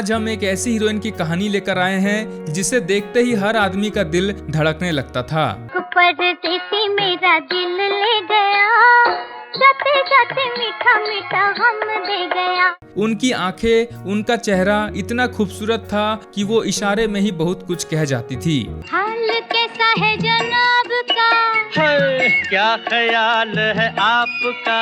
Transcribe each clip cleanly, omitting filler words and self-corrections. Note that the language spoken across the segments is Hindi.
आज हम एक ऐसी हीरोइन की कहानी लेकर आए हैं जिसे देखते ही हर आदमी का दिल धड़कने लगता था। परदेसी मेरा दिल ले गया, जाते जाते मीठा मीठा गम दे गया। उनकी आंखें, उनका चेहरा इतना खूबसूरत था कि वो इशारे में ही बहुत कुछ कह जाती थी। हाल कैसा है जनाब का, क्या ख्याल है आपका।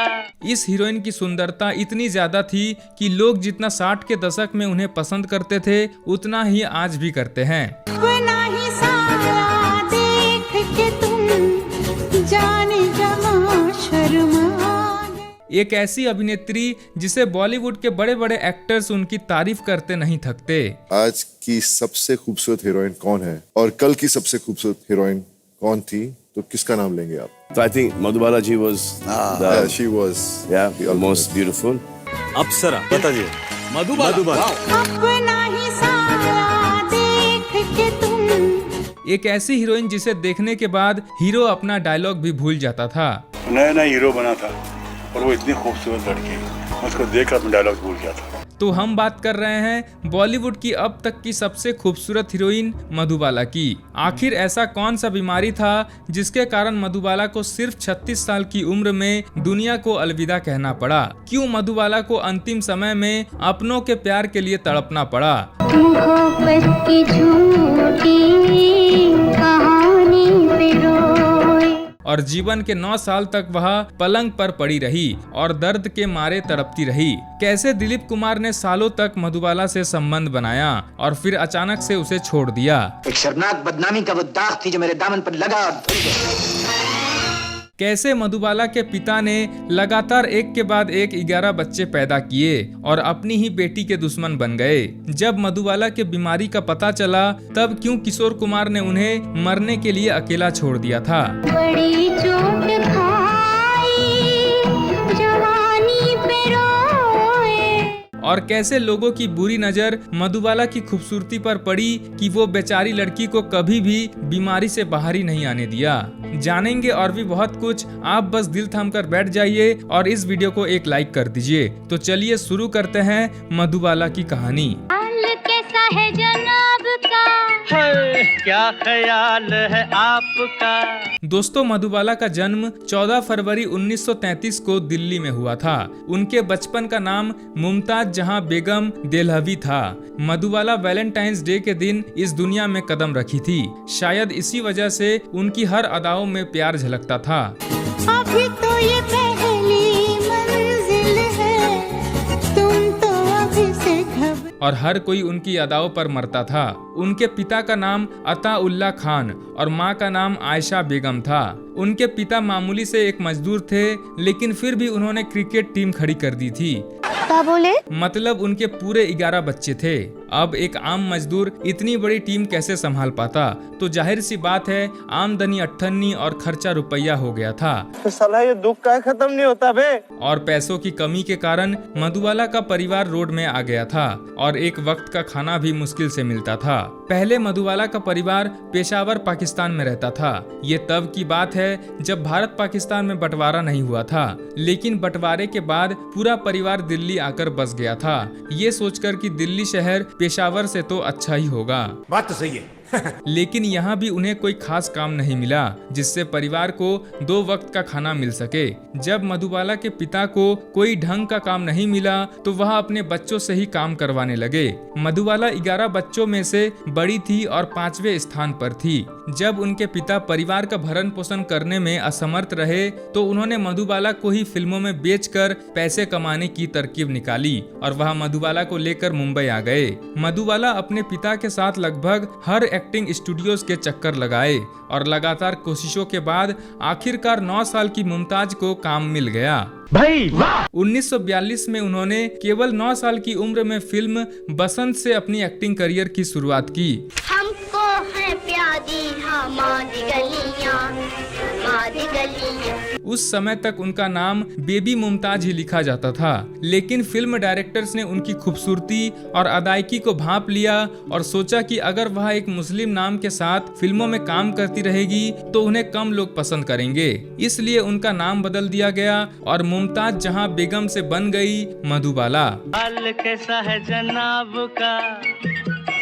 इस हीरोइन की सुंदरता इतनी ज्यादा थी कि लोग जितना 60 के दशक में उन्हें पसंद करते थे उतना ही आज भी करते हैं। अपना ही साया देख के तुम जाने जहां शर्मा। एक ऐसी अभिनेत्री जिसे बॉलीवुड के बड़े बड़े एक्टर्स उनकी तारीफ करते नहीं थकते। आज की सबसे खूबसूरत हीरोइन कौन है और कल की सबसे खूबसूरत हीरोइन कौन थी, तो किसका नाम लेंगे आप? So I think Madhubala ji was she was the most beautiful. अप्सरा, बताइए। मधुबाला। अपना ही साया देख के तुम। एक ऐसी हीरोइन जिसे देखने के बाद हीरो अपना डायलॉग भी भूल जाता था। नया नया हीरो बना था और वो इतनी खूबसूरत लड़की, मैं उसको देखकर अपना डायलॉग भूल गया था। तो हम बात कर रहे हैं बॉलीवुड की अब तक की सबसे खूबसूरत हीरोइन मधुबाला की। आखिर ऐसा कौन सा बीमारी था जिसके कारण मधुबाला को सिर्फ 36 साल की उम्र में दुनिया को अलविदा कहना पड़ा? क्यों मधुबाला को अंतिम समय में अपनों के प्यार के लिए तड़पना पड़ा? मोहब्बत की झूठी कहानी पे रोए। और जीवन के 9 साल तक वह पलंग पर पड़ी रही और दर्द के मारे तड़पती रही। कैसे दिलीप कुमार ने सालों तक मधुबाला से संबंध बनाया और फिर अचानक से उसे छोड़ दिया। एक शर्मनाक बदनामी का वो दाग थी जो मेरे दामन पर लगा और धुल गया। कैसे मधुबाला के पिता ने लगातार एक के बाद एक 11 बच्चे पैदा किए और अपनी ही बेटी के दुश्मन बन गए। जब मधुबाला के बीमारी का पता चला तब क्यों किशोर कुमार ने उन्हें मरने के लिए अकेला छोड़ दिया था? बड़ी चोट खाई जवानी पे रोए। और कैसे लोगों की बुरी नजर मधुबाला की खूबसूरती पर पड़ी कि वो बेचारी लड़की को कभी भी बीमारी से बाहर ही नहीं आने दिया। जानेंगे और भी बहुत कुछ। आप बस दिल थाम कर बैठ जाइए और इस वीडियो को एक लाइक कर दीजिए। तो चलिए शुरू करते हैं मधुबाला की कहानी। हाल कैसा है जनाब का, क्या ख्याल है आपका। दोस्तों, मधुबाला का जन्म 14 फरवरी 1933 को दिल्ली में हुआ था। उनके बचपन का नाम मुमताज जहां बेगम देहलवी था। मधुबाला वैलेंटाइंस डे के दिन इस दुनिया में कदम रखी थी। शायद इसी वजह से उनकी हर अदाओं में प्यार झलकता था। अभी तो ये पहली मंजिल है, तुम तो अभी से घबरा। और हर कोई उनकी अदाओं पर मरता था। उनके पिता का नाम अताउल्ला खान और माँ का नाम आयशा बेगम था। उनके पिता मामूली से एक मजदूर थे, लेकिन फिर भी उन्होंने क्रिकेट टीम खड़ी कर दी थी। क्या बोले? मतलब उनके पूरे 11 बच्चे थे। अब एक आम मजदूर इतनी बड़ी टीम कैसे संभाल पाता? तो जाहिर सी बात है आमदनी अट्ठन्नी और खर्चा रुपया हो गया था। तो साला ये दुख का खत्म नहीं होता बे। और पैसों की कमी के कारण मधुबाला का परिवार रोड में आ गया था और एक वक्त का खाना भी मुश्किल से मिलता था। पहले मधुबाला का परिवार पेशावर पाकिस्तान में रहता था। ये तब की बात है जब भारत पाकिस्तान में बंटवारा नहीं हुआ था, लेकिन बंटवारे के बाद पूरा परिवार दिल्ली आकर बस गया था, ये सोचकर कि दिल्ली शहर पेशावर से तो अच्छा ही होगा। बात तो सही है। लेकिन यहाँ भी उन्हें कोई खास काम नहीं मिला जिससे परिवार को 2 वक्त का खाना मिल सके। जब मधुबाला के पिता को कोई ढंग का काम नहीं मिला तो वह अपने बच्चों से ही काम करवाने लगे। मधुबाला 11 बच्चों में से बड़ी थी और 5वें स्थान पर थी। जब उनके पिता परिवार का भरण पोषण करने में असमर्थ रहे तो उन्होंने मधुबाला को ही फिल्मों में बेचकर पैसे कमाने की तरकीब निकाली और वह मधुबाला को लेकर मुंबई आ गए। मधुबाला अपने पिता के साथ लगभग हर एक्टिंग स्टूडियोज के चक्कर लगाए और लगातार कोशिशों के बाद आखिरकार 9 साल की मुमताज को काम मिल गया। भाई वाह। 1942 में उन्होंने केवल 9 साल की उम्र में फिल्म बसंत से अपनी एक्टिंग करियर की शुरुआत की। हमको है प्यारी हमारी गलियां, सारी गलियां। उस समय तक उनका नाम बेबी मुमताज ही लिखा जाता था, लेकिन फिल्म डायरेक्टर्स ने उनकी खूबसूरती और अदायगी को भांप लिया और सोचा कि अगर वह एक मुस्लिम नाम के साथ फिल्मों में काम करती रहेगी तो उन्हें कम लोग पसंद करेंगे। इसलिए उनका नाम बदल दिया गया और मुमताज जहां बेगम से बन गई मधुबाला। हाल कैसा है जनाब का,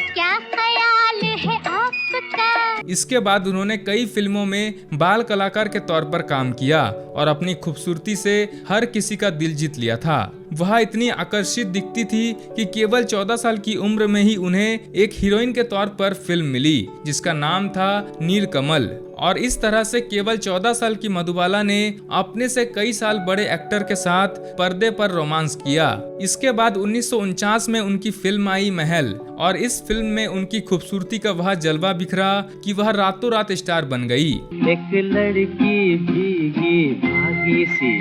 क्या ख्याल है आपका? इसके बाद उन्होंने कई फिल्मों में बाल कलाकार के तौर पर काम किया और अपनी खूबसूरती से हर किसी का दिल जीत लिया था। वह इतनी आकर्षित दिखती थी कि केवल 14 साल की उम्र में ही उन्हें एक हीरोइन के तौर पर फिल्म मिली जिसका नाम था नीलकमल। और इस तरह से केवल 14 साल की मधुबाला ने अपने से कई साल बड़े एक्टर के साथ पर्दे पर रोमांस किया। इसके बाद 1949 में उनकी फिल्म आई महल और इस फिल्म में उनकी खूबसूरती का वह जलवा बिखरा कि वह रातों रात स्टार बन गई। एक लड़की भीगी भागी सी,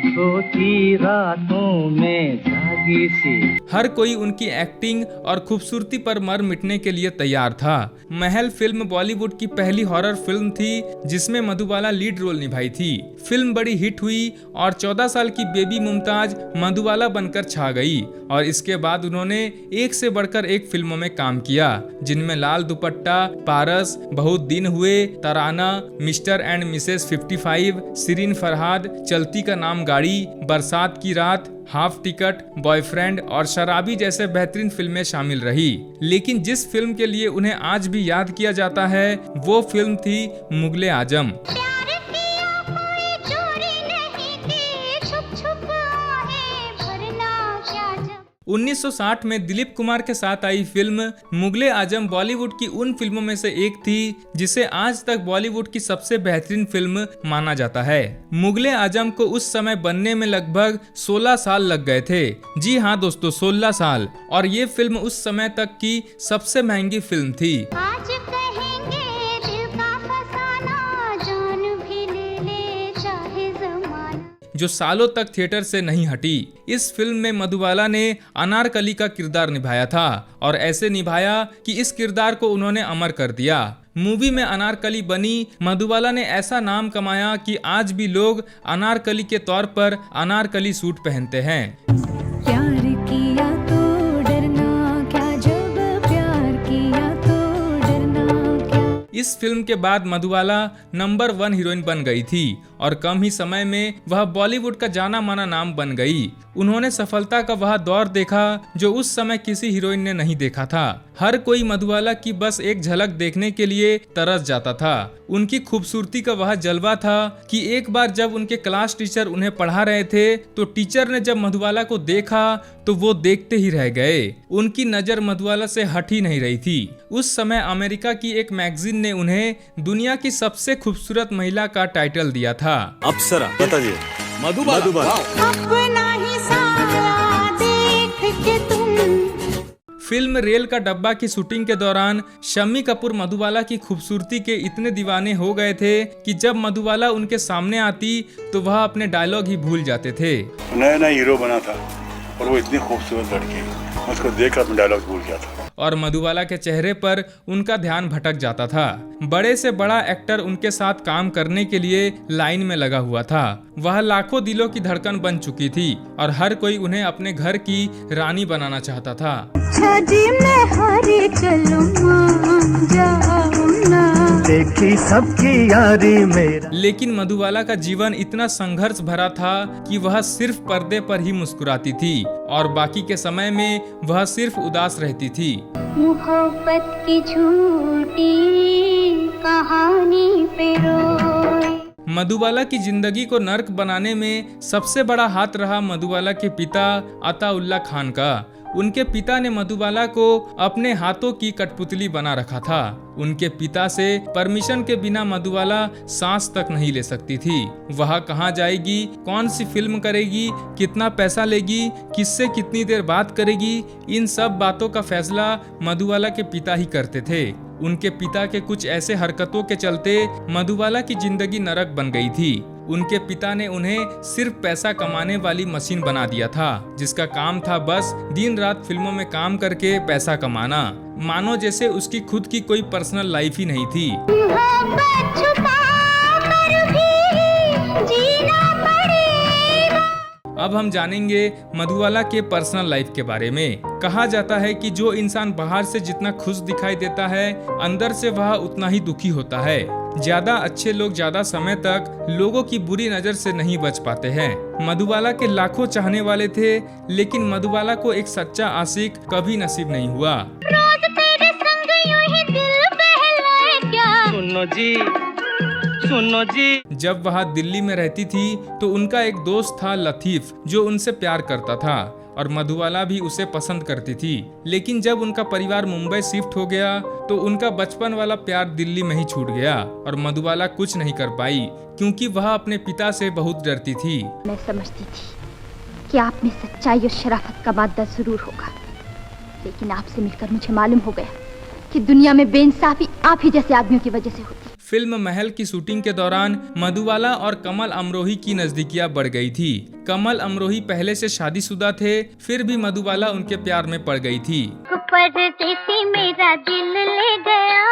सोती रातों में जागी सी। हर कोई उनकी एक्टिंग और खूबसूरती पर मर मिटने के लिए तैयार था। महल फिल्म बॉलीवुड की पहली हॉरर फिल्म थी जिसमें मधुबाला लीड रोल निभाई थी। फिल्म बड़ी हिट हुई और 14 साल की बेबी मुमताज मधुबाला बनकर छा गई और इसके बाद उन्होंने एक से बढ़कर एक फिल्मों में काम किया जिनमें लाल दुपट्टा, पारस, Bahut Din Hue, Tarana, mister and missus 55, Shirin Farhad, Chalti Ka नाम गाड़ी, बरसात की रात, हाफ टिकट, बॉयफ्रेंड और शराबी जैसे बेहतरीन फिल्में शामिल रही। लेकिन जिस फिल्म के लिए उन्हें आज भी याद किया जाता है वो फिल्म थी मुगले आजम। प्यार किया कोई चोरी नहीं की, छुप छुप आहे भरना क्या जब। 1960 में दिलीप कुमार के साथ आई फिल्म मुगले आजम बॉलीवुड की उन फिल्मों में से एक थी जिसे आज तक बॉलीवुड की सबसे बेहतरीन फिल्म माना जाता है। मुगले आजम को उस समय बनने में लगभग 16 साल लग गए थे। जी हाँ दोस्तों, 16 साल। और ये फिल्म उस समय तक की सबसे महंगी फिल्म थी। आज कहेंगे दिल का फसाना, जान भी ले ले चाहे जमाना। जो सालों तक थिएटर से नहीं हटी। इस फिल्म में मधुबाला ने अनारकली का किरदार निभाया था और ऐसे निभाया कि इस किरदार को उन्होंने अमर कर दिया। मूवी में अनारकली बनी मधुबाला ने ऐसा नाम कमाया कि आज भी लोग अनारकली के तौर पर अनारकली सूट पहनते हैं। प्यार किया तो डरना क्या, जब प्यार किया तो डरना क्या। इस फिल्म के बाद मधुबाला नंबर 1 हीरोइन बन गई थी और कम ही समय में वह बॉलीवुड का जाना माना नाम बन गई। उन्होंने सफलता का वह दौर देखा जो उस समय किसी हीरोइन ने नहीं देखा था। हर कोई मधुबाला की बस एक झलक देखने के लिए तरस जाता था। उनकी खूबसूरती का वह जलवा था कि एक बार जब उनके क्लास टीचर उन्हें पढ़ा रहे थे तो टीचर ने जब मधुबाला को देखा तो वो देखते ही रह गए। उनकी नजर मधुबाला से हट ही नहीं रही थी। उस समय अमेरिका की एक मैगजीन ने उन्हें दुनिया की सबसे खूबसूरत महिला का टाइटल दिया था। अप्सरा बताइए। मधुबाला। अपना ही साया देख के तुम। फिल्म रेल का डब्बा की शूटिंग के दौरान शम्मी कपूर मधुबाला की खूबसूरती के इतने दीवाने हो गए थे कि जब मधुबाला उनके सामने आती तो वह अपने डायलॉग ही भूल जाते थे। नया नया हीरो बना था और वो इतनी खूबसूरत लड़की, मैं उसको देखकर अपने डायलॉग भूल गया था। और मधुबाला के चेहरे पर उनका ध्यान भटक जाता था। बड़े से बड़ा एक्टर उनके साथ काम करने के लिए लाइन में लगा हुआ था। वह लाखों दिलों की धड़कन बन चुकी थी और हर कोई उन्हें अपने घर की रानी बनाना चाहता था। छजी में हारे चलो मान जाओ ना, देखी सबकी यारी मेरा। लेकिन मधुबाला का जीवन इतना संघर्ष भरा था कि वह सिर्फ पर्दे पर ही मुस्कुराती थी और बाकी के समय में वह सिर्फ उदास रहती थी। मोहब्बत की झूठी कहानी पे रोए। मधुबाला की जिंदगी को नर्क बनाने में सबसे बड़ा हाथ रहा मधुबाला के पिता अताउल्ला खान का। उनके पिता ने मधुबाला को अपने हाथों की कठपुतली बना रखा था। उनके पिता से परमिशन के बिना मधुबाला सांस तक नहीं ले सकती थी। वह कहाँ जाएगी, कौन सी फिल्म करेगी, कितना पैसा लेगी, किससे कितनी देर बात करेगी, इन सब बातों का फैसला मधुबाला के पिता ही करते थे। उनके पिता के कुछ ऐसे हरकतों के चलते मधुबाला की जिंदगी नरक बन गई थी। उनके पिता ने उन्हें सिर्फ पैसा कमाने वाली मशीन बना दिया था जिसका काम था बस दिन रात फिल्मों में काम करके पैसा कमाना। मानो जैसे उसकी खुद की कोई पर्सनल लाइफ ही नहीं थी। मोहब्बत छुपा कर भी जीना पड़ेगा। अब हम जानेंगे मधुबाला के पर्सनल लाइफ के बारे में। कहा जाता है कि जो इंसान बाहर से जितना खुश दिखाई देता है, अंदर से वह उतना ही दुखी होता है। ज्यादा अच्छे लोग ज्यादा समय तक लोगों की बुरी नजर से नहीं बच पाते हैं। मधुबाला के लाखों चाहने वाले थे, लेकिन मधुबाला को एक सच्चा आशिक कभी नसीब नहीं हुआ। रोज तेरे संग यूं ही दिल बहलाए क्या। सुनो जी। जब वह दिल्ली में रहती थी तो उनका एक दोस्त था लतीफ, जो उनसे प्यार करता था और मधुबाला भी उसे पसंद करती थी। लेकिन जब उनका परिवार मुंबई शिफ्ट हो गया तो उनका बचपन वाला प्यार दिल्ली में ही छूट गया और मधुबाला कुछ नहीं कर पाई, क्योंकि वह अपने पिता से बहुत डरती थी। मैं समझती थी कि आप में सच्चाई और शराफत का मादा जरूर होगा, लेकिन आपसे मिलकर मुझे मालूम हो गया कि दुनिया में बेइंसाफी आप ही जैसे आदमियों की वजह से होती है। फिल्म महल की शूटिंग के दौरान मधुबाला और कमल अमरोही की नजदीकियां बढ़ गई थी। कमल अमरोही पहले से शादीशुदा थे, फिर भी मधुबाला उनके प्यार में पड़ गई थी। परदेसी मेरा दिल ले गया,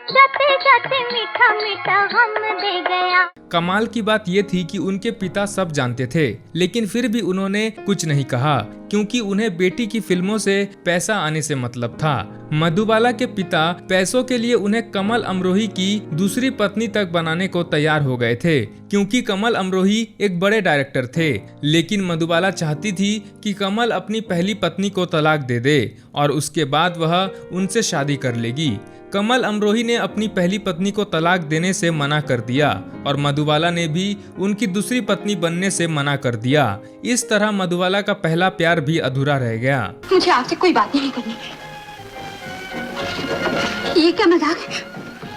जाते जाते मीठा मीठा हम दे गया। कमाल की बात ये थी कि उनके पिता सब जानते थे, लेकिन फिर भी उन्होंने कुछ नहीं कहा, क्योंकि उन्हें बेटी की फिल्मों से पैसा आने से मतलब था। मधुबाला के पिता पैसों के लिए उन्हें कमल अमरोही की दूसरी पत्नी तक बनाने को तैयार हो गए थे, क्योंकि कमल अमरोही एक बड़े डायरेक्टर थे। लेकिन मधुबाला चाहती थी कि कमल अपनी पहली पत्नी को तलाक दे दे और उसके बाद वह उनसे शादी कर लेगी। कमल अमरोही ने अपनी पहली पत्नी को तलाक देने से मना कर दिया और मधुबाला ने भी उनकी दूसरी पत्नी बनने से मना कर दिया। इस तरह मधुबाला का पहला प्यार भी अधूरा रह गया। मुझे आपसे कोई बात नहीं करनी। ये क्या मजाक है?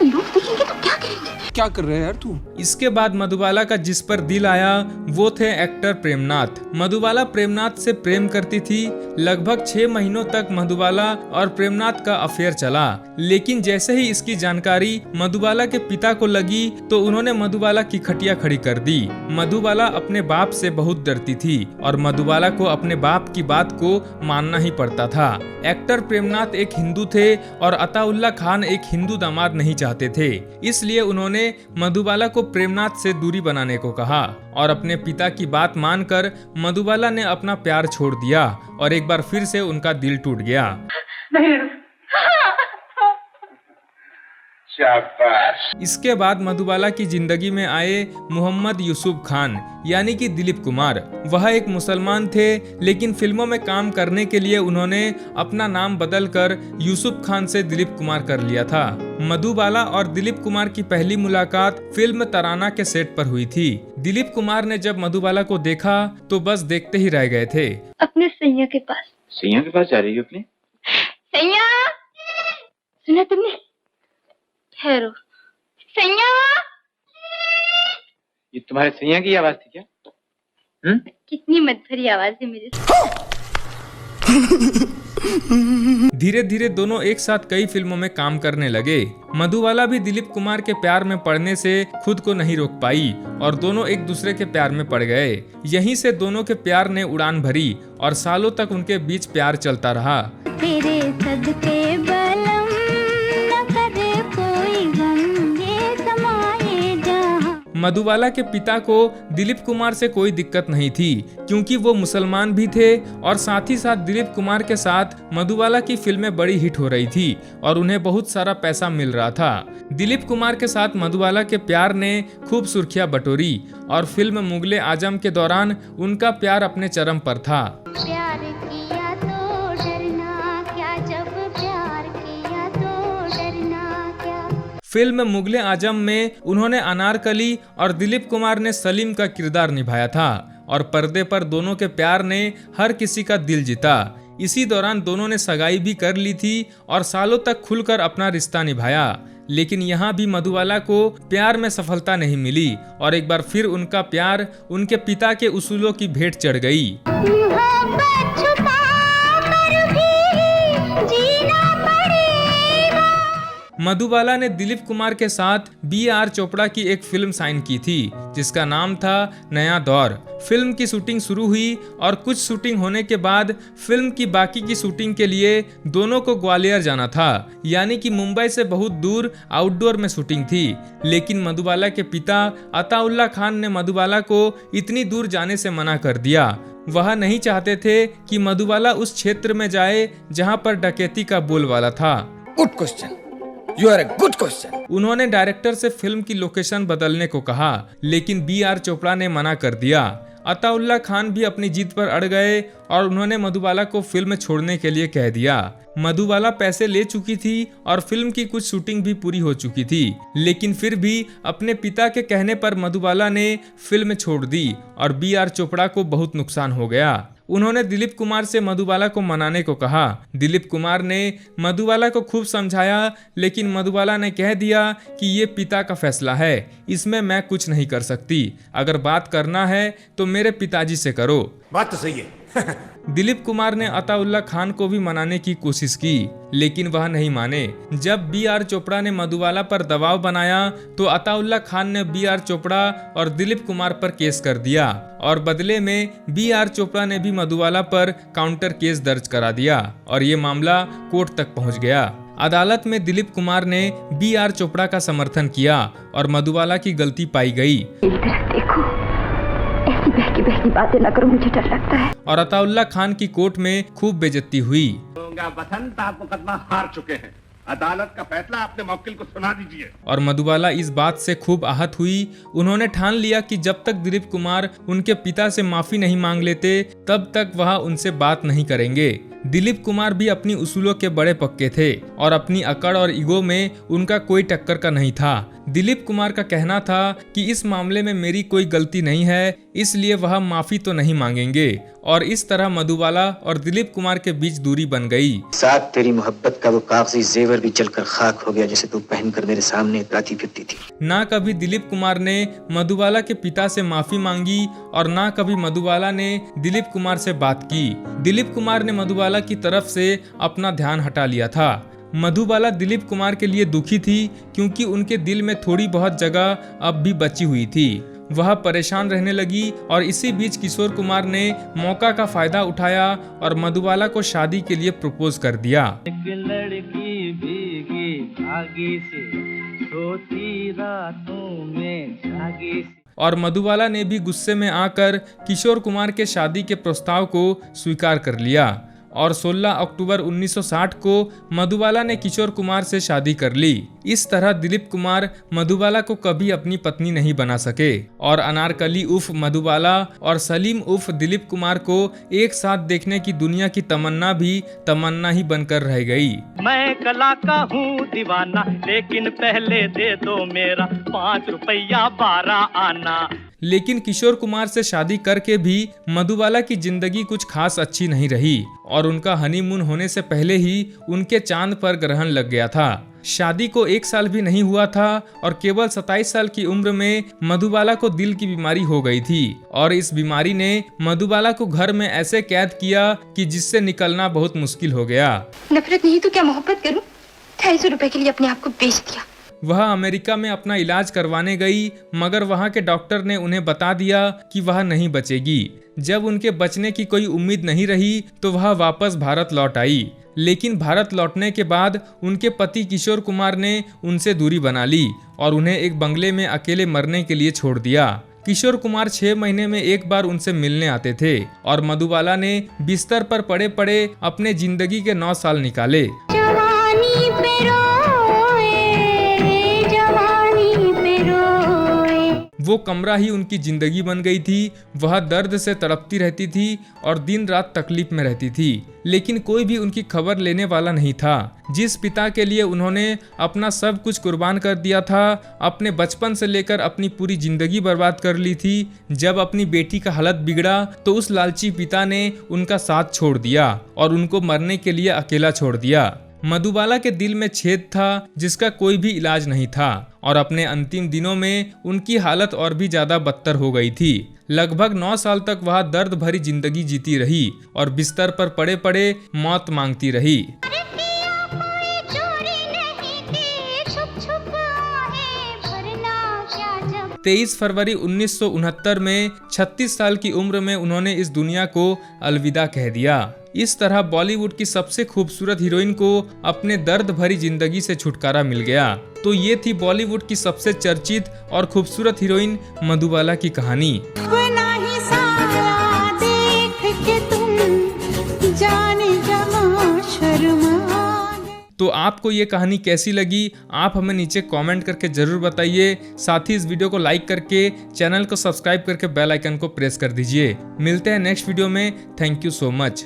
लोग देखेंगे तो क्या कहेंगे? क्या कर रहे हैं यार तू? इसके बाद मधुबाला का जिस पर दिल आया वो थे एक्टर प्रेमनाथ। मधुबाला प्रेमनाथ से प्रेम करती थी। लगभग 6 महीनों तक मधुबाला और प्रेमनाथ का अफेयर चला, लेकिन जैसे ही इसकी जानकारी मधुबाला के पिता को लगी तो उन्होंने मधुबाला की खटिया खड़ी कर दी। मधुबाला अपने बाप से बहुत डरती थी और मधुबाला को अपने बाप की बात को मानना ही पड़ता था। एक्टर प्रेमनाथ एक हिंदू थे और अताउल्ला खान एक हिंदू दामाद नहीं चाहते थे, इसलिए उन्होंने मधुबाला को प्रेमनाथ से दूरी बनाने को कहा और अपने पिता की बात मानकर मधुबाला ने अपना प्यार छोड़ दिया और एक बार फिर से उनका दिल टूट गया। इसके बाद मधुबाला की जिंदगी में आए मोहम्मद यूसुफ खान यानी कि दिलीप कुमार। वह एक मुसलमान थे, लेकिन फिल्मों में काम करने के लिए उन्होंने अपना नाम बदलकर यूसुफ खान से दिलीप कुमार कर लिया था। मधुबाला और दिलीप कुमार की पहली मुलाकात फिल्म तराना के सेट पर हुई थी। दिलीप कुमार ने जब मधुबाला को देखा तो बस देखते ही रह गए थे। अपने सैया के पास। सैया के पास जा रही हो अपने? सैया, सुना तुमने? ठहरो। सैया, ये तुम्हारे सैया की आवाज थी क्या? कितनी मधुरी आवाज है मेरी। धीरे धीरे दोनों एक साथ कई फिल्मों में काम करने लगे। मधुबाला भी दिलीप कुमार के प्यार में पड़ने से खुद को नहीं रोक पाई और दोनों एक दूसरे के प्यार में पड़ गए। यहीं से दोनों के प्यार ने उड़ान भरी और सालों तक उनके बीच प्यार चलता रहा। तेरे सदके बलम न करे कोई गम, ये समाए जहां। मधुबाला के पिता को दिलीप कुमार से कोई दिक्कत नहीं थी, क्योंकि वो मुसलमान भी थे और साथ ही साथ दिलीप कुमार के साथ मधुबाला की फिल्में बड़ी हिट हो रही थी और उन्हें बहुत सारा पैसा मिल रहा था। दिलीप कुमार के साथ मधुबाला के प्यार ने खूब सुर्खियां बटोरी और फिल्म मुगले आजम के दौरान उनका प्यार अपने चरम पर था। प्यार किया तो डरना क्या, जब प्यार किया तो डरना क्या। फिल्म मुगले आजम में उन्होंने अनारकली और दिलीप कुमार ने सलीम का किरदार निभाया था और पर्दे पर दोनों के प्यार ने हर किसी का दिल जीता। इसी दौरान दोनों ने सगाई भी कर ली थी और सालों तक खुलकर अपना रिश्ता निभाया। लेकिन यहाँ भी मधुबाला को प्यार में सफलता नहीं मिली और एक बार फिर उनका प्यार उनके पिता के उसूलों की भेंट चढ़ गई। मोहब्बत छुपा कर भी जीना पड़ेगा। मधुबाला ने दिलीप कुमार के साथ B.R. चोपड़ा की एक फिल्म साइन की थी जिसका नाम था नया दौर। फिल्म की शूटिंग शुरू हुई और कुछ शूटिंग होने के बाद फिल्म की बाकी की शूटिंग के लिए दोनों को ग्वालियर जाना था, यानी कि मुंबई से बहुत दूर आउटडोर में शूटिंग थी। लेकिन मधुबाला के पिता अताउल्ला खान ने मधुबाला को इतनी दूर जाने से मना कर दिया। वह नहीं चाहते थे कि मधुबाला उस क्षेत्र में जाए जहां पर डकैती का बोलबाला था। Good question, you are a good question. उन्होंने डायरेक्टर से फिल्म की लोकेशन बदलने को कहा, लेकिन B.R. चोपड़ा ने मना कर दिया। अताउल्ला खान भी अपनी जीत पर अड़ गए और उन्होंने मधुबाला को फिल्म छोड़ने के लिए कह दिया। मधुबाला पैसे ले चुकी थी और फिल्म की कुछ शूटिंग भी पूरी हो चुकी थी, लेकिन फिर भी अपने पिता के कहने पर मधुबाला ने फिल्म छोड़ दी और B.R. चोपड़ा को बहुत नुकसान हो गया। उन्होंने दिलीप कुमार से मधुबाला को मनाने को कहा। दिलीप कुमार ने मधुबाला को खूब समझाया, लेकिन मधुबाला ने कह दिया कि ये पिता का फैसला है, इसमें मैं कुछ नहीं कर सकती। अगर बात करना है तो मेरे पिताजी से करो। बात तो सही है। दिलीप कुमार ने अताउल्ला खान को भी मनाने की कोशिश की, लेकिन वह नहीं माने। जब B.R. चोपड़ा ने मधुबाला पर दबाव बनाया तो अताउल्ला खान ने B.R. चोपड़ा और दिलीप कुमार पर केस कर दिया और बदले में B.R. चोपड़ा ने भी मधुबाला पर काउंटर केस दर्ज करा दिया और ये मामला कोर्ट तक पहुंच गया। अदालत में दिलीप कुमार ने B.R. चोपड़ा का समर्थन किया और मधुबाला की गलती पाई गई। देखो, ऐसी बहकी बातें न करो, मुझे डर लगता है। और अताउल्ला खान की कोर्ट में खूब बेइज्जती हुई। वसंत, आप मुकदमा हार चुके हैं। अदालत का फैसला अपने मौकिल को सुना दीजिए। और मधुबाला इस बात से खूब आहत हुई। उन्होंने ठान लिया कि जब तक दिलीप कुमार उनके पिता से माफी नहीं मांग लेते तब तक वह उनसे बात नहीं करेंगे। दिलीप कुमार भी अपनी उसूलों के बड़े पक्के थे और अपनी अकड़ और ईगो में उनका कोई टक्कर का नहीं था। दिलीप कुमार का कहना था कि इस मामले में मेरी कोई गलती नहीं है, इसलिए वह माफी तो नहीं मांगेंगे। और इस तरह मधुबाला और दिलीप कुमार के बीच दूरी बन गई। साथ तेरी मोहब्बत का वो कागजी जेवर भी जलकर खाक हो गया जिसे तू पहनकर मेरे सामने राती फिरती थी। ना कभी दिलीप कुमार ने मधुबाला के पिता से माफी मांगी और ना कभी मधुबाला ने दिलीप कुमार से बात की। दिलीप कुमार ने मधुबाला की तरफ से अपना ध्यान हटा लिया था। मधुबाला दिलीप कुमार के लिए दुखी थी क्योंकि उनके दिल में थोड़ी बहुत जगह अब भी बची हुई थी। वह परेशान रहने लगी और इसी बीच किशोर कुमार ने मौका का फायदा उठाया और मधुबाला को शादी के लिए प्रपोज कर दिया। एक लड़की भीगी भागी से सोती रातों में जागी से। और मधुबाला ने भी गुस्से में आकर किशोर कुमार के शादी के प्रस्ताव को स्वीकार कर लिया और 16 अक्टूबर 1960 को मधुबाला ने किशोर कुमार से शादी कर ली। इस तरह दिलीप कुमार मधुबाला को कभी अपनी पत्नी नहीं बना सके और अनारकली उर्फ मधुबाला और सलीम उर्फ दिलीप कुमार को एक साथ देखने की दुनिया की तमन्ना भी तमन्ना ही बनकर रह गई। मैं कला का हूँ दीवाना, लेकिन पहले दे दो मेरा 5 रुपया 12 आना। लेकिन किशोर कुमार से शादी करके भी मधुबाला की जिंदगी कुछ खास अच्छी नहीं रही और उनका हनीमून होने से पहले ही उनके चांद पर ग्रहण लग गया था। शादी को 1 साल भी नहीं हुआ था और केवल 27 साल की उम्र में मधुबाला को दिल की बीमारी हो गई थी और इस बीमारी ने मधुबाला को घर में ऐसे कैद किया कि जिससे निकलना बहुत मुश्किल हो गया। नफरत नहीं तो क्या मोहब्बत करूं? 250 रुपए के लिए अपने आप को बेच दिया। वह अमेरिका में अपना इलाज करवाने गई, मगर वहां के डॉक्टर ने उन्हें बता दिया कि वह नहीं बचेगी। जब उनके बचने की कोई उम्मीद नहीं रही तो वह वापस भारत लौट आई। लेकिन भारत लौटने के बाद उनके पति किशोर कुमार ने उनसे दूरी बना ली और उन्हें एक बंगले में अकेले मरने के लिए छोड़ दिया। किशोर कुमार 6 महीने में एक बार उनसे मिलने आते थे और मधुबाला ने बिस्तर पर पड़े पड़े अपने जिंदगी के 9 साल निकाले। जवानी पे वो कमरा ही उनकी जिंदगी बन गई थी। वह दर्द से तड़पती रहती थी और दिन रात तकलीफ में रहती थी, लेकिन कोई भी उनकी खबर लेने वाला नहीं था। जिस पिता के लिए उन्होंने अपना सब कुछ कुर्बान कर दिया था, अपने बचपन से लेकर अपनी पूरी जिंदगी बर्बाद कर ली थी, जब अपनी बेटी का हालत बिगड़ा तो उस लालची पिता ने उनका साथ छोड़ दिया और उनको मरने के लिए अकेला छोड़ दिया। मधुबाला के दिल में छेद था जिसका कोई भी इलाज नहीं था और अपने अंतिम दिनों में उनकी हालत और भी ज्यादा बदतर हो गई थी। लगभग 9 साल तक वह दर्द भरी जिंदगी जीती रही और बिस्तर पर पड़े पड़े मौत मांगती रही। 23 फरवरी 1969 में 36 साल की उम्र में उन्होंने इस दुनिया को अलविदा कह दिया। इस तरह बॉलीवुड की सबसे खूबसूरत हीरोइन को अपने दर्द भरी जिंदगी से छुटकारा मिल गया। तो ये थी बॉलीवुड की सबसे चर्चित और खूबसूरत हीरोइन मधुबाला की कहानी। बना ही साया देख के तुम जाने जमा शर्मा। तो आपको ये कहानी कैसी लगी, आप हमें नीचे कमेंट करके जरूर बताइए। साथ ही इस वीडियो को लाइक करके चैनल को सब्सक्राइब करके बेल आइकन को प्रेस कर दीजिए। मिलते हैं नेक्स्ट वीडियो में। Thank you so much.